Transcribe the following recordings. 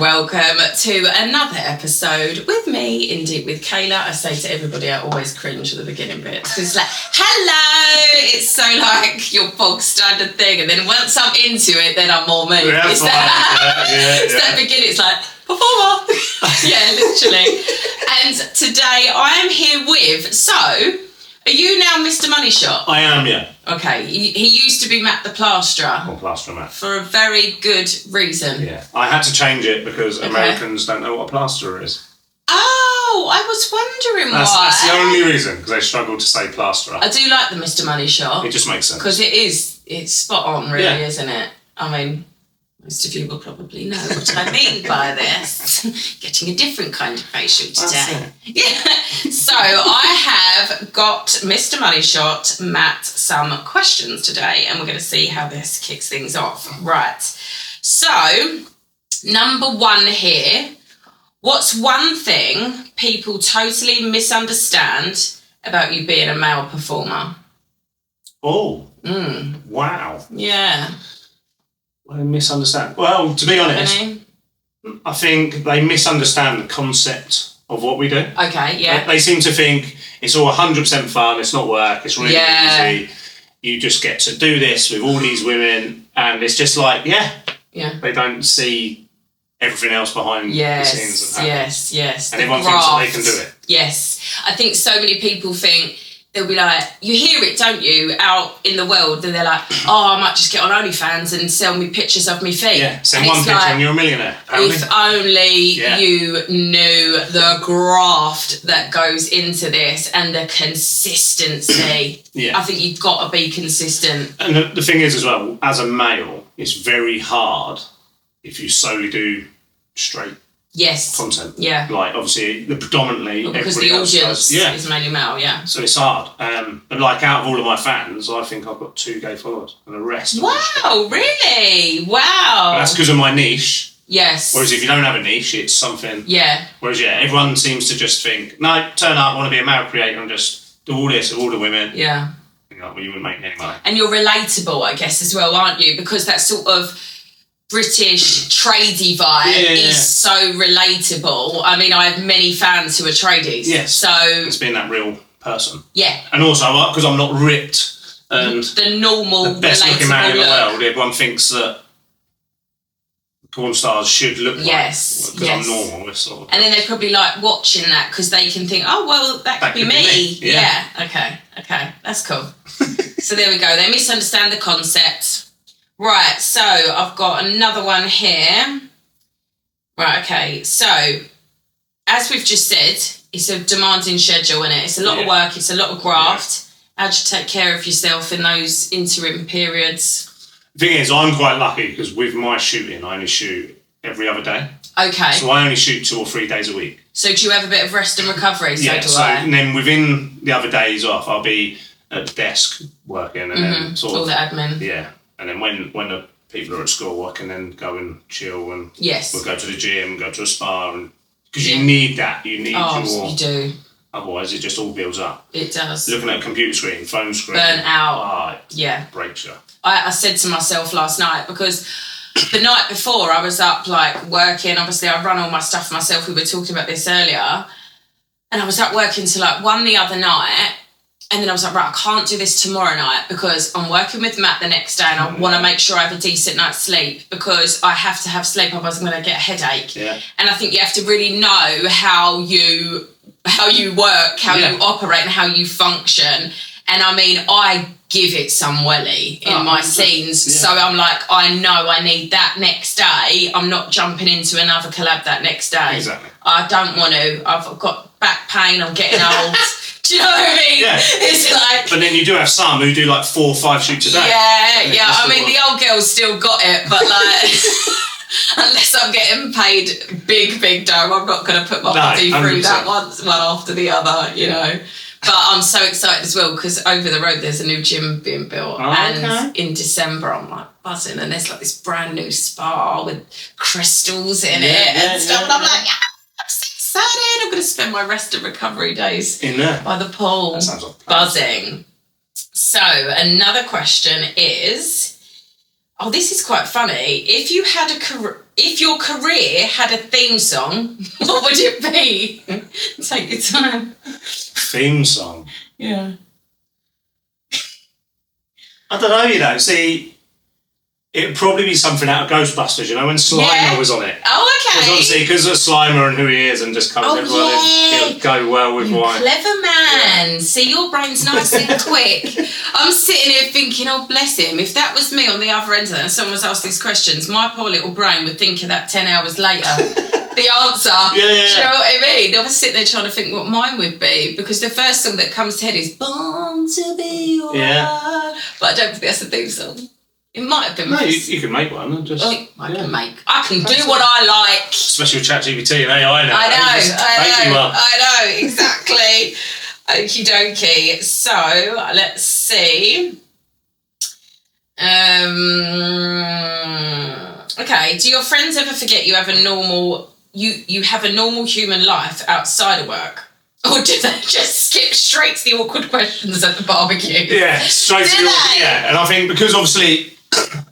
welcome to another episode with me, Indeed with Kayla. I say to everybody, I always cringe at the beginning bit. It's like, hello! It's so like your bog standard thing, and then once I'm into it, then I'm more me. Yeah, it's that beginning, it's like, performer! Yeah, literally. And today I am here with, so, are you now Mr. Money Shot? I am, yeah. Okay, he used to be Matt the Plasterer. Or Plasterer Matt. For a very good reason. Yeah. I had to change it because Americans don't know what a plasterer is. Oh, I was wondering why. That's the only reason, because they struggle to say plasterer. I do like the Mr. Money Shot. It just makes sense. Because it's spot on, really, isn't it? I mean, most of you will probably know what I mean by this. Getting a different kind of facial today. Yeah. So I have got Mr. Money Shot, Matt, some questions today, and we're going to see how this kicks things off. Right. So, number one here. What's one thing people totally misunderstand about you being a male performer? Oh. Wow. Yeah. I misunderstand. Well, to be honest, I think they misunderstand the concept of what we do. Okay, yeah. They seem to think it's all 100% fun, it's not work, it's really easy. You just get to do this with all these women, and it's just like, they don't see everything else behind the scenes. Yes. And everyone thinks that they can do it. Yes. I think so many people think, they'll be like, you hear it, don't you, out in the world, and they're like, oh, I might just get on OnlyFans and sell me pictures of me feet. Yeah, send one picture and you're a millionaire. Apparently. If only you knew the graft that goes into this and the consistency. I think you've got to be consistent. And the thing is as well, as a male, it's very hard if you solely do straight content. Yeah. Like, obviously, predominantly... Well, because the audience is mainly male, So it's hard. But, like, out of all of my fans, I think I've got 2 gay followers. And the rest... Wow, really? Wow. But that's because of my niche. Yes. Whereas if you don't have a niche, it's something... Yeah. Whereas, everyone seems to just think, no, turn up, want to be a male creator and just do all this with all the women. Yeah. You know, well, you wouldn't make any money. And you're relatable, I guess, as well, aren't you? Because that sort of British tradey vibe is so relatable. I mean, I have many fans who are tradies. Yes. So it's being that real person. Yeah. And also, because I'm not ripped and the normal, the best looking man in the look. world, everyone thinks that porn stars should look like because I'm normal. Sort of and then they probably like watching that because they can think, oh, well, that could be me. Yeah. Okay. That's cool. So there we go. They misunderstand the concept. Right, so I've got another one here. Right, okay. So, as we've just said, it's a demanding schedule, isn't it? It's a lot of work, it's a lot of graft. How do you take care of yourself in those interim periods? The thing is, I'm quite lucky because with my shooting, I only shoot every other day. Okay. So I only shoot 2 or 3 days a week. So do you have a bit of rest and recovery? And then within the other days off, I'll be at the desk working and then sort of... all the admin. Yeah. And then when the people are at school, I can then go and chill and we'll go to the gym, go to a spa, and because you need that, you need you do. Otherwise, it just all builds up. It does. Looking at a computer screen, phone screen, burn out. Breaks you. I said to myself last night because the night before I was up like working. Obviously, I run all my stuff myself. We were talking about this earlier, and I was up working till like 1 the other night. And then I was like, right, I can't do this tomorrow night because I'm working with Matt the next day and I want to make sure I have a decent night's sleep because I have to have sleep, otherwise I'm going to get a headache. Yeah. And I think you have to really know how you work, how you operate and how you function. And I mean, I give it some welly in my scenes. Yeah. So I'm like, I know I need that next day. I'm not jumping into another collab that next day. Exactly. I don't want to. I've got back pain. I'm getting old. Do you know what I mean? Yeah. It's like... But then you do have some who do like 4 or 5 shoots a day. Yeah. I mean, the old girl's still got it, but like... unless I'm getting paid big dough, I'm not going to put my body through 100%. That one after the other, you know. But I'm so excited as well because over the road there's a new gym being built. And in December I'm like buzzing and there's like this brand new spa with crystals in it and stuff. And I'm like, I'm so excited. I'm going to spend my rest and recovery days in there by the pool. That sounds like buzzing. So another question is, this is quite funny. If you had if your career had a theme song, what would it be? Take your time. Theme song? Yeah. I don't know, see, it would probably be something out of Ghostbusters, when Slimer was on it. Oh, okay. Because of Slimer and who he is and just covers everyone in, it would go well with wine. Clever man. Yeah. See, your brain's nice and quick. I'm sitting here thinking, oh, bless him. If that was me on the other end of that and someone was asked these questions, my poor little brain would think of that 10 hours later. The answer. Yeah. Do you know what I mean? I was sitting there trying to think what mine would be, because the first song that comes to head is Born to Be Your Heart. But I don't think that's a theme song. It might have been. No, you can make one. I can do what I like. Especially with ChatGPT and AI now. I know, exactly. Okie dokie. So, let's see. Okay, do your friends ever forget you have a normal human life outside of work? Or do they just skip straight to the awkward questions at the barbecue? Yeah, straight to the awkward. Yeah, and I think because obviously,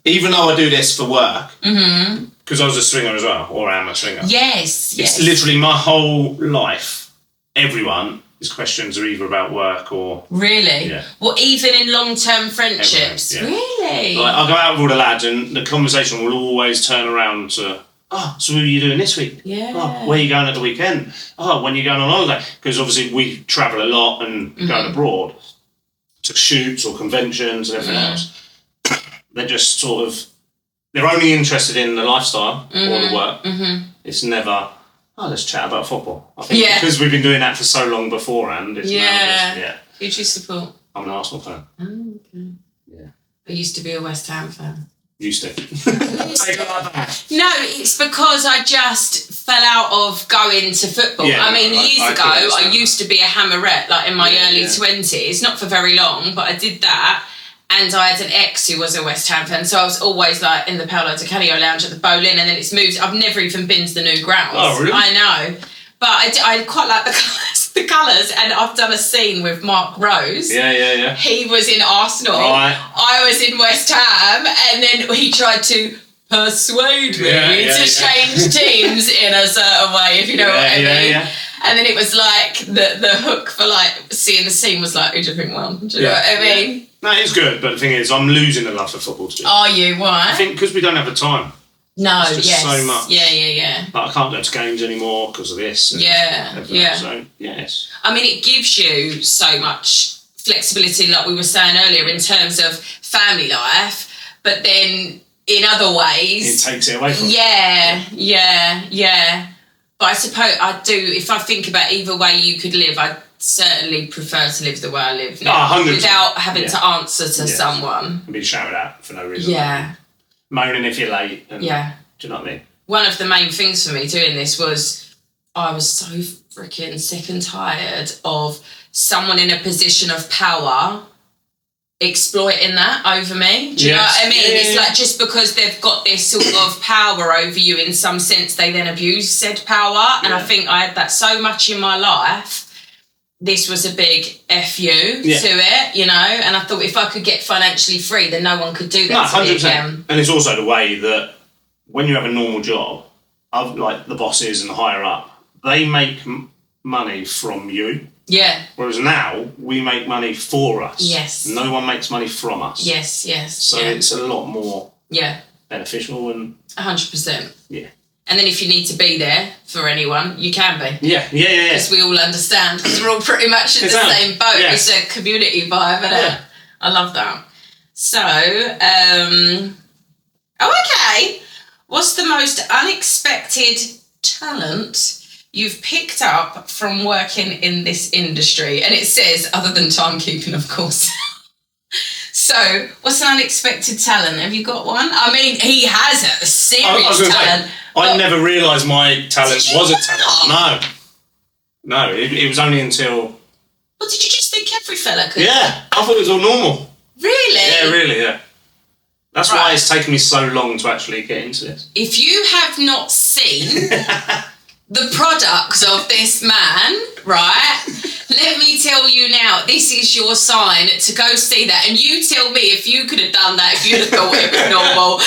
even though I do this for work, because I was a stringer as well, or am a stringer. Yes. It's literally my whole life. Everyone, his questions are either about work or... Really? Yeah. Well, even in long-term friendships? Everyone, yeah. Really? Like, I'll go out with all the lads and the conversation will always turn around to... Oh, so what are you doing this week? Yeah. Oh, where are you going at the weekend? Oh, when are you going on holiday? Because obviously we travel a lot and go abroad to shoots or conventions and everything else. They're just sort of... They're only interested in the lifestyle or the work. It's never... Oh, let's chat about football. I think because we've been doing that for so long beforehand. It's now just, Who do you support? I'm an Arsenal fan. Oh, okay. Yeah. I used to be a West Ham fan. Used to. No, it's because I just fell out of going to football. Yeah, I mean, years ago, I used to be a hammerette, like in my early 20s. Not for very long, but I did that. And I had an ex who was a West Ham fan, so I was always like in the Paolo Di Canio lounge at the Boleyn, and then it's moved. I've never even been to the new grounds. Oh, really? I know. But I quite like the colours, and I've done a scene with Mark Rose. Yeah. He was in Arsenal. Right. I was in West Ham, and then he tried to persuade me to change teams in a certain way, if you know what I mean. Yeah. And then it was like the hook for like seeing the scene was like, who do you think won? Do you know what I mean? Yeah. No, it's good, but the thing is, I'm losing the love for football too. Are you? Why? I think because we don't have the time. No, it's just so much. Yeah. But I can't go to games anymore because of this. Yeah. So, yes. I mean, it gives you so much flexibility, like we were saying earlier, in terms of family life, but then in other ways... It takes it away from Yeah. But I suppose I do, if I think about either way you could live, I'd certainly prefer to live the way I live now. 100%. Without having to answer to someone. And being shouted at for no reason. Yeah. Moaning if you're late. And, do you know what I mean? One of the main things for me doing this was I was so freaking sick and tired of someone in a position of power exploiting that over me. Do you know what I mean? It's like just because they've got this sort of power over you in some sense, they then abuse said power. And I think I had that so much in my life. This was a big F you to it, you know, and I thought if I could get financially free, then no one could do that to me again. And it's also the way that when you have a normal job, like the bosses and the higher up, they make money from you. Yeah. Whereas now, we make money for us. Yes. No one makes money from us. Yes. So it's a lot more beneficial and... 100%. Yeah. And then if you need to be there for anyone, you can be. Yeah. Because we all understand, because we're all pretty much in the same boat. Yeah. It's a community vibe, isn't it? I love that. So, okay. What's the most unexpected talent you've picked up from working in this industry? And it says, other than timekeeping, of course. So, what's an unexpected talent? Have you got one? I mean, he has a serious talent. I never realised my talent was a talent. No, it was only until... Well, did you just think every fella could? Yeah, I thought it was all normal. Really? Yeah, really, yeah. That's why it's taken me so long to actually get into this. If you have not seen the products of this man, right, let me tell you now, this is your sign to go see that. And you tell me if you could have done that, if you'd have thought it was normal.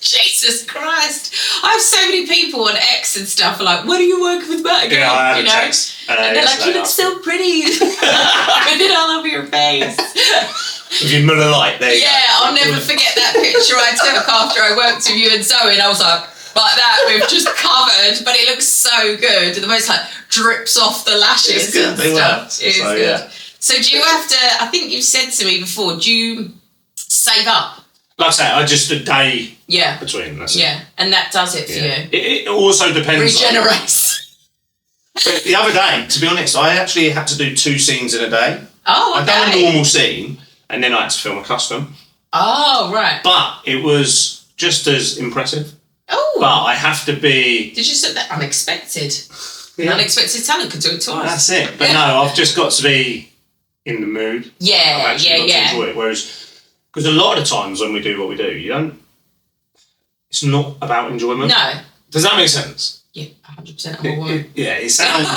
Jesus Christ. I have so many people on X and stuff are like, when are you working with Matt again? Yeah, I have you know? text. And they're like, you look so pretty. With it all over your face. With your Miller Lite, there you go. I'll never forget that picture I took after I worked with you and Zoe, and I was like that, we've just covered, but it looks so good. The most like drips off the lashes and stuff. It is good. Yeah. So do you have to, I think you've said to me before, do you save up? Like I say, I just a day between. That's it. And that does it for you. It also depends. Regenerates. The other day, to be honest, I actually had to do 2 scenes in a day. Oh, okay. I'd done a normal scene, and then I had to film a custom. Oh, right. But it was just as impressive. Oh. But I have to be... Did you say that? Unexpected. Yeah. Unexpected talent could do it twice. That's it. But no, I've just got to be in the mood. Yeah, I've actually got to enjoy it. Whereas, because a lot of the times when we do what we do, you don't... It's not about enjoyment. No. Does that make sense? Yeah, 100%. It sounds...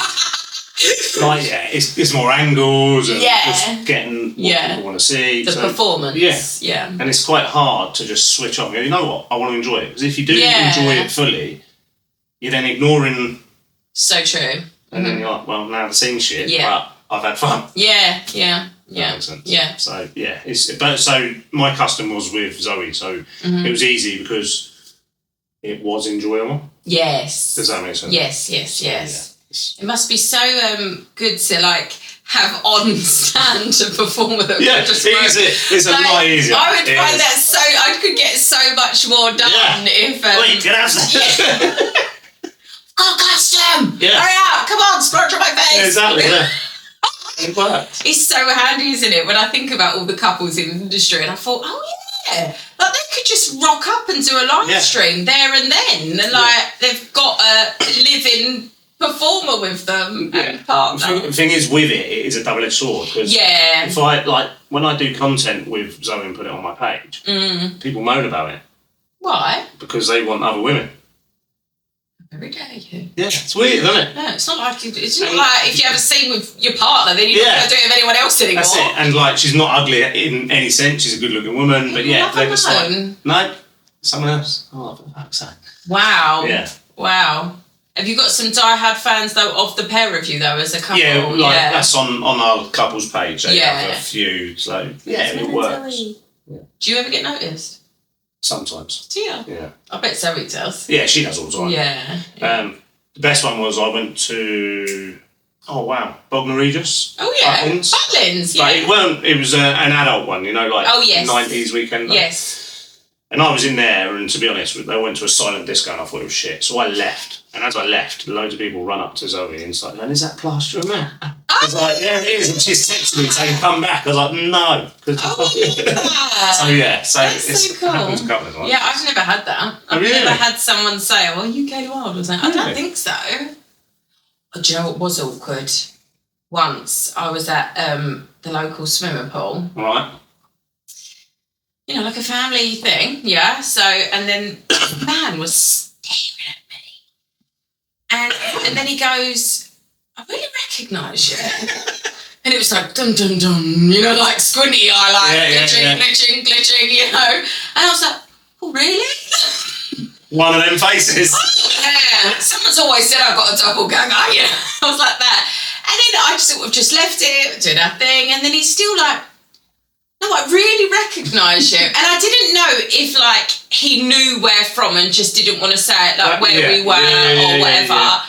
like, it's more angles and just getting what people want to see. The performance. Yeah. And it's quite hard to just switch off and go, you know what, I want to enjoy it. Because if you do enjoy it fully, you're then ignoring... So true. And then you're like, well, now the scene's shit, but I've had fun. Yeah. That makes sense. Yeah. So, so my custom was with Zoe, so it was easy because it was enjoyable. Yes. Does that make sense? Yes. It must be so good to like have on stand to perform with them. Yeah, it's a lot easier. I would find that I could get so much more done if. Wait, get out! Oh, custom! Yeah. Hurry up! Come on, splurge on my face! Yeah, exactly. Yeah. It works. It's so handy, isn't it? When I think about all the couples in the industry, and I thought, like they could just rock up and do a live stream there and then, and like they've got a living performer with them and partner. The thing is, with it is a double-edged sword. Because if I when I do content with Zoe and put it on my page, people moan about it. Why? Because they want other women. Every day, yeah, it's weird, isn't it? No, it's not like if you have a scene with your partner, then you're not going to do it with anyone else anymore. That's it. And like, she's not ugly in any sense. She's a good-looking woman, but they're just like, no, someone else. Oh, for fuck's sake. Wow. Yeah. Wow. Have you got some diehard fans though of the pair of you though as a couple? Yeah, that's on our couples page. They have a few, so it works. Yeah. Do you ever get noticed? Sometimes. Do you? Yeah. I bet Zoe does. Yeah, she does all the time. Yeah. The best one was I went to Bognor Regis. Oh yeah. Butlins, yeah. But it was an adult one, like 90s weekend. Yes. And I was in there, and to be honest, they went to a silent disco and I thought it was shit. So I left. And as I left, loads of people run up to Zoe and it's like, and is that plaster of man? I was like, yeah, it is. And she's texted me saying, come back. I was like, no. So it's so cool. Happens a couple of times. Yeah, I've never had that. I've never had someone say, well, you Kayla Wild. I was like, I don't think so. Oh, do you know what was awkward? Once I was at the local swimming pool. Right. Like a family thing, yeah. So, and then the man was staring at me. And then he goes, I really recognise you. And it was like, dun, dun, dun, like squinty eye, like glitching, And I was like, oh, really? One of them faces. Yeah. Someone's always said I've got a doppelganger, I was like that. And then I sort of just left it, did our thing, and then he's still like, no, I really recognise you. And I didn't know if, like, he knew where from and just didn't want to say it, like, where we were or whatever. Yeah.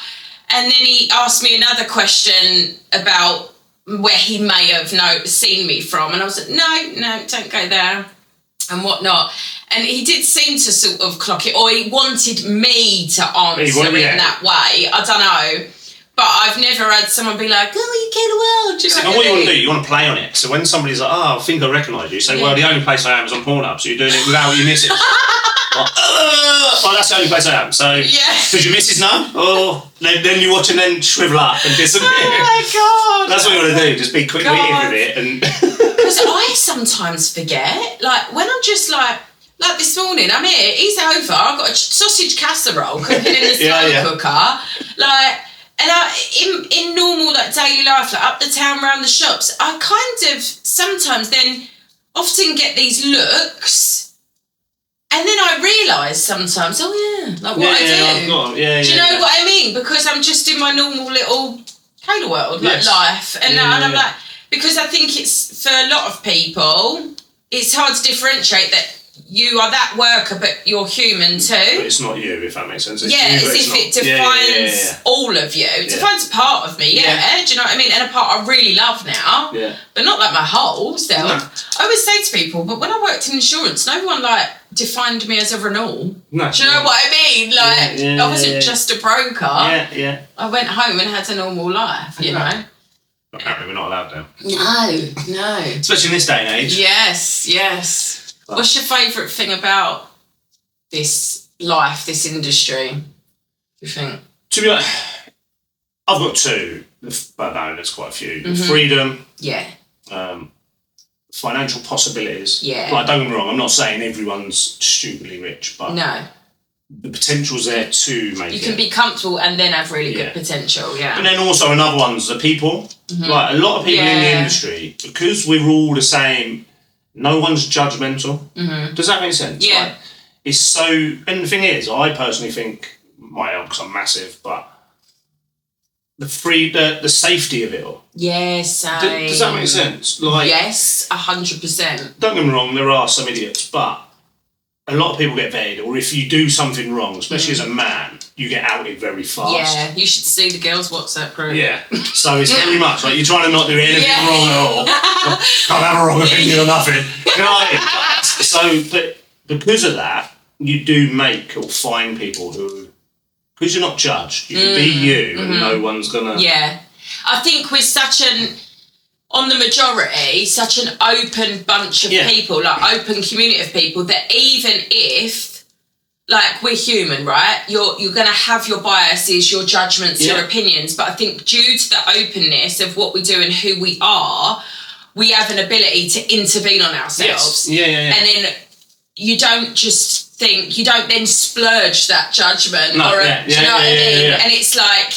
And then he asked me another question about where he may have seen me from. And I was like, no, don't go there and whatnot. And he did seem to sort of clock it, or he wanted me to answer in that way. I don't know. But I've never had someone be like, oh, you Kayla Wild. And what you want to do, you want to play on it. So when somebody's like, I think I recognise you, say, well, the only place I am is on Pornhub, so you're doing it without your missus. Well, that's the only place I am. So, does your missus know? Or then you watch and then shrivel up and disappear. Oh my God. That's what you want to do, just be quick-witted with it. Because I sometimes forget, like, when I'm just like this morning, I'm here, he's over, I've got a sausage casserole cooking in the slow cooker, like... And in normal daily life, up the town, around the shops, I kind of sometimes then often get these looks, And then I realise sometimes, like what I do. Do you know what I mean? Because I'm just in my normal little Kayla world, like life. And I'm like, because I think it's, for a lot of people, it's hard to differentiate that you are that worker, but you're human too. But it's not you, if that makes sense. It's as if it defines all of you. It defines a part of me, do you know what I mean? And a part I really love now, but not like my whole self. No. I always say to people, but when I worked in insurance, no one like defined me as a Renault. No. Do you know what I mean? Like, I wasn't just a broker. I went home and had a normal life, you know? Apparently we're not allowed to. No. Especially in this day and age. Yes. What's your favourite thing about this life, this industry, do you think? To be honest, I've got two, but no, there's quite a few. The freedom. Yeah. Financial possibilities. Yeah. Like, don't get me wrong, I'm not saying everyone's stupidly rich, but the potential's there to make You can be comfortable and then have really good potential, And then also another one's the people. Like, a lot of people in the industry, because we're all the same, no one's judgmental. Does that make sense? Yeah. Like, it's so... And the thing is, I personally think, might help because I'm massive, but the safety of it all. Yes, does that make sense? Like, yes, 100%. Don't get me wrong, there are some idiots, but a lot of people get vetted, or if you do something wrong, especially as a man, you get outed very fast. Yeah, you should see the girls' WhatsApp group. Yeah, so it's very much like you're trying to not do anything wrong at all. Can't have a wrong opinion or nothing. You know what I mean? So, but because of that, you do make or find people who, because you're not judged, you can be you and no one's gonna... Yeah. I think we're on the majority, such an open bunch of people, like open community of people, that even if, like, we're human, right? You're going to have your biases, your judgments, your opinions, but I think due to the openness of what we do and who we are, we have an ability to intervene on ourselves. Yes. And then you don't just think, you don't then splurge that judgment. No, do you know what I mean? Yeah. And it's like...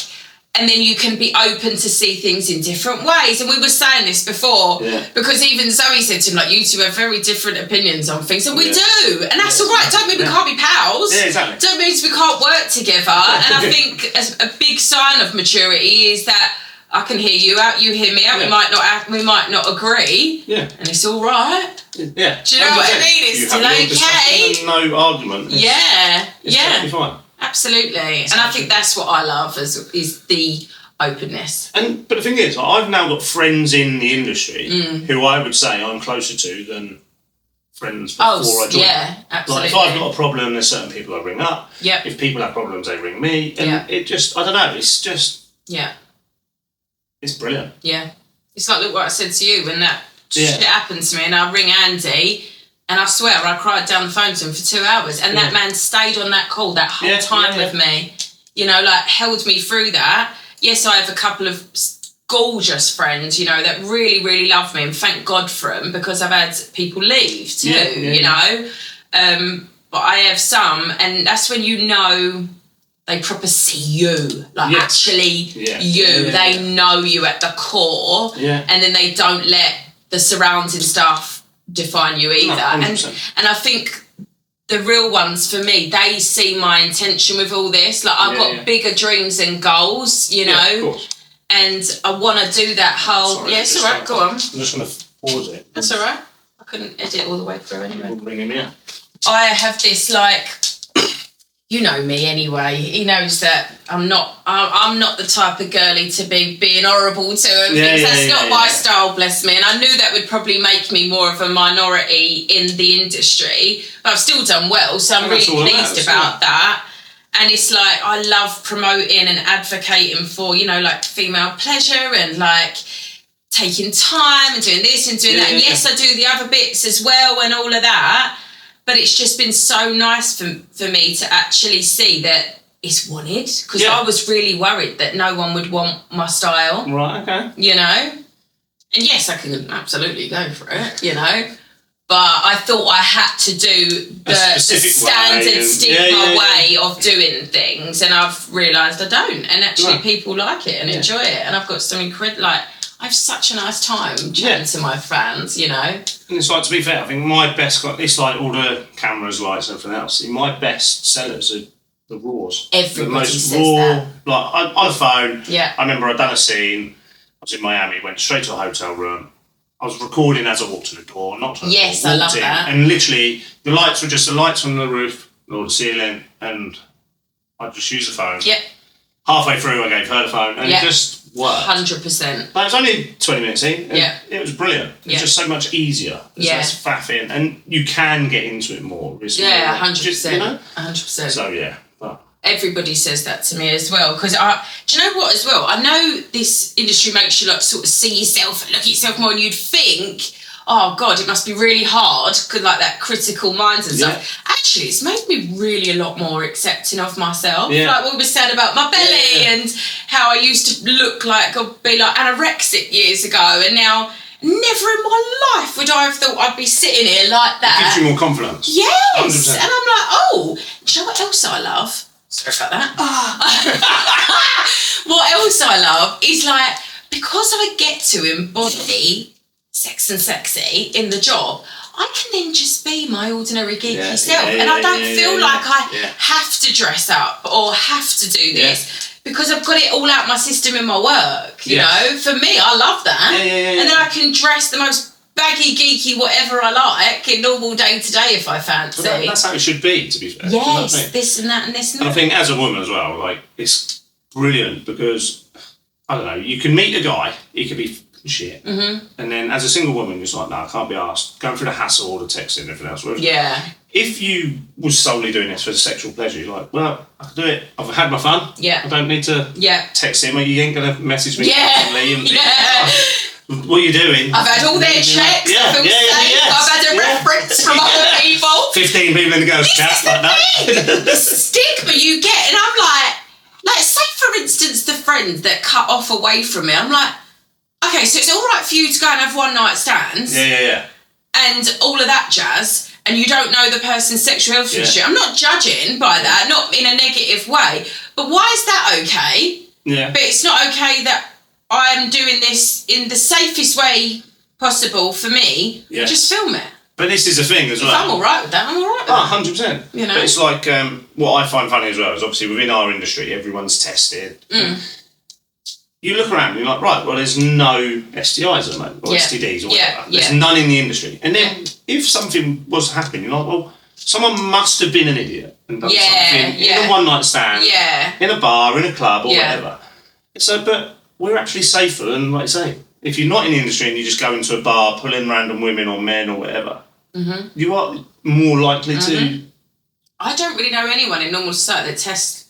And then you can be open to see things in different ways. And we were saying this before, because even Zoe said to him, like, you two have very different opinions on things. And we do. And that's all right. Don't mean we can't be pals. Yeah, exactly. Don't mean we can't work together. And I think a big sign of maturity is that I can hear you out, you hear me out. We might not agree. Yeah. And it's all right. Yeah. Do you know what I mean? It's still okay. No argument. It's totally fine. Absolutely. And I think that's what I love is the openness. But the thing is, I've now got friends in the industry who I would say I'm closer to than friends before I joined. Yeah, absolutely. Like, if I've got a problem, there's certain people I ring up. Yep. If people have problems, they ring me. And it just, I don't know, it's just... Yeah. It's brilliant. Yeah. It's like, look what I said to you when that shit happened to me, and I ring Andy... And I swear, I cried down the phone to him for 2 hours. And that man stayed on that call that whole time with me. You know, like, held me through that. Yes, I have a couple of gorgeous friends, you know, that really, really love me. And thank God for them, because I've had people leave too, you know. But I have some, and that's when you know they proper see you. Like, actually you. They know you at the core. Yeah. And then they don't let the surrounding stuff define you either. And I think the real ones for me, they see my intention with all this. Like, I've got bigger dreams and goals, you know, of course. And I want to do that whole... Sorry, it's all right, go on. I'm just going to pause it. That's all right. I couldn't edit all the way through anyway. We'll bring him in. I have this, like... You know me anyway. He knows that I'm not the type of girly to be being horrible to him. That's not my style, bless me. And I knew that would probably make me more of a minority in the industry. But I've still done well, so I'm really pleased about that. And it's like, I love promoting and advocating for, you know, like, female pleasure and, like, taking time and doing this and doing that. And yes, I do the other bits as well and all of that. But it's just been so nice for me to actually see that it's wanted. Because I was really worried that no one would want my style. Right, okay. You know? And yes, I can absolutely go for it, you know? But I thought I had to do the standard stigma way of doing things. And I've realised I don't. And actually people like it and enjoy it. And I've got some incredible... Like, I have such a nice time chatting to my fans, you know. And it's like, to be fair, I think my best, it's like all the cameras, lights, and everything else. My best sellers are the raws. Everybody says that. Like on a phone. Yeah. I remember I'd done a scene. I was in Miami, went straight to a hotel room. I was recording as I walked to the door, not to the door. Yes, I love that. And literally, the lights were just the lights on the roof or the ceiling, and I'd just use the phone. Yep. Halfway through, I gave her the phone, and it just worked. 100%. But it was only 20 minutes in. Yeah. It was brilliant. It was just so much easier. It's less faffing, and you can get into it more. Yeah, 100%. Just, you know? 100%. So, yeah. But everybody says that to me as well, because do you know what as well, I know this industry makes you like sort of see yourself and look at yourself more, and you'd think, oh god, it must be really hard, because like that critical mind and stuff. Actually, it's made me really a lot more accepting of myself, like what we said about my belly and how I used to look like or be like anorexic years ago, and now never in my life would I have thought I'd be sitting here like that. It gives you more confidence. Yes. 100%. And I'm like, oh, do you know what else I love? Sorry about that. What else I love is like, because I get to embody sex and sexy in the job, I can then just be my ordinary geeky self. And I don't feel like I have to dress up or have to do this because I've got it all out my system in my work, you know. For me, I love that. And then I can dress the most baggy, geeky, whatever I like in normal day to day if I fancy. Well, that's how it should be, to be fair. Yes, this and that and this and that. And I think as a woman as well, like, it's brilliant because, I don't know, you can meet a guy, he could be shit, and then as a single woman, you're like, no, I can't be asked, going through the hassle, all the texting and everything else. Whereas if you was solely doing this for sexual pleasure, you're like, well, I can do it. I've had my fun. I don't need to text him, or you ain't going to message me constantly and what are you doing? I've had all their checks. I feel safe. I've had a reference from other people. 15 people in the girls' chat like that. The stigma you get, and I'm like, say for instance, the friend that cut off away from me. I'm like, okay, so it's all right for you to go and have one night stands. And all of that jazz, and you don't know the person's sexual health history. I'm not judging by that, not in a negative way. But why is that okay? But it's not okay that I'm doing this in the safest way possible for me. Just film it. But this is the thing as well. If I'm all right with that, I'm all right with that. 100%. You know? But it's like, what I find funny as well is obviously within our industry, everyone's tested. You look around and you're like, right, well, there's no STIs at the moment, or STDs or whatever. There's none in the industry. And then if something was happening, you're like, well, someone must have been an idiot and done something in a one-night stand, in a bar, in a club, or whatever. So, but we're actually safer, and like I say, if you're not in the industry and you just go into a bar, pull in random women or men or whatever, you are more likely to... I don't really know anyone in normal society that tests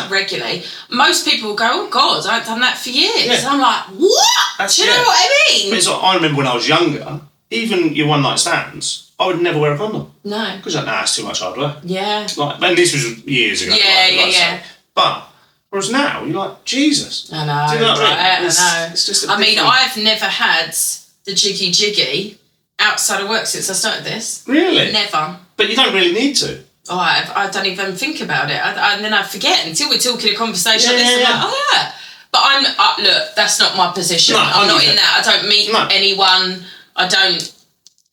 regularly. Most people go, oh God, I've done that for years. And I'm like, what? Do you know what I mean? But it's like, I remember when I was younger, even your one night stands, I would never wear a condom. No. Because like, nah, it's too much hard work. Like, and this was years ago. But whereas now, you're like, Jesus. I know. Do you know what I mean? I know. It's just I've never had the jiggy outside of work since I started this. Really? Never. But you don't really need to. Oh, I don't even think about it. And then I forget until we're talking a conversation like this. I'm like, oh yeah. But look, that's not my position. No, I'm not in that. I don't meet anyone. I don't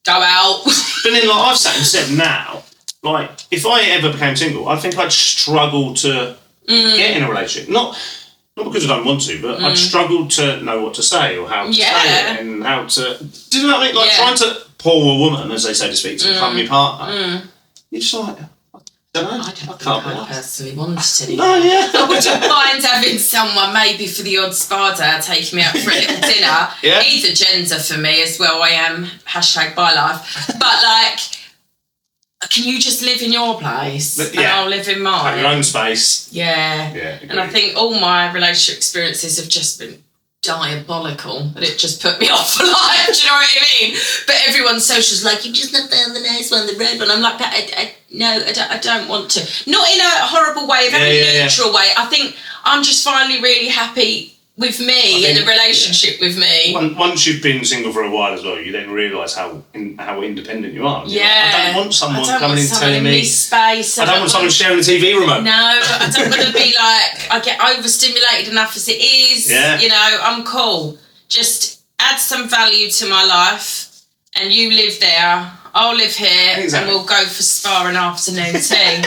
go out. But then, like, I've sat and said now, like, if I ever became single, I think I'd struggle to get in a relationship. Not because I don't want to, but I'd struggle to know what to say or how to say it and how to... Do you know what I mean? Like, trying to pull a woman, as they say to speak, to become your partner. You're just like... I don't think I personally wanted to. I wouldn't mind having someone maybe for the odd spa day, taking me out for a little dinner. He's a gender for me as well. I am #bylife. But like, can you just live in your place and I'll live in mine? Have your own space. And I think all my relationship experiences have just been diabolical, and it just put me off for life. Do you know what I mean? But everyone's social's like, you just not found the nice one, the red one. I'm like, I don't want to. Not in a horrible way, a very neutral way. I think I'm just finally really happy with me in a relationship with me. Once you've been single for a while as well, you then realise how independent you are. I don't want someone coming in telling me space. I don't want someone sharing the TV remote. No, I don't want to be like, I get overstimulated enough as it is. You know, I'm cool. Just add some value to my life, and you live there, I'll live here, and we'll go for spa and afternoon tea.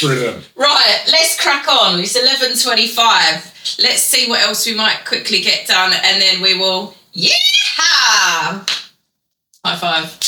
Brilliant. Right, let's crack on. It's 11:25. Let's see what else we might quickly get done, and then we will... High five.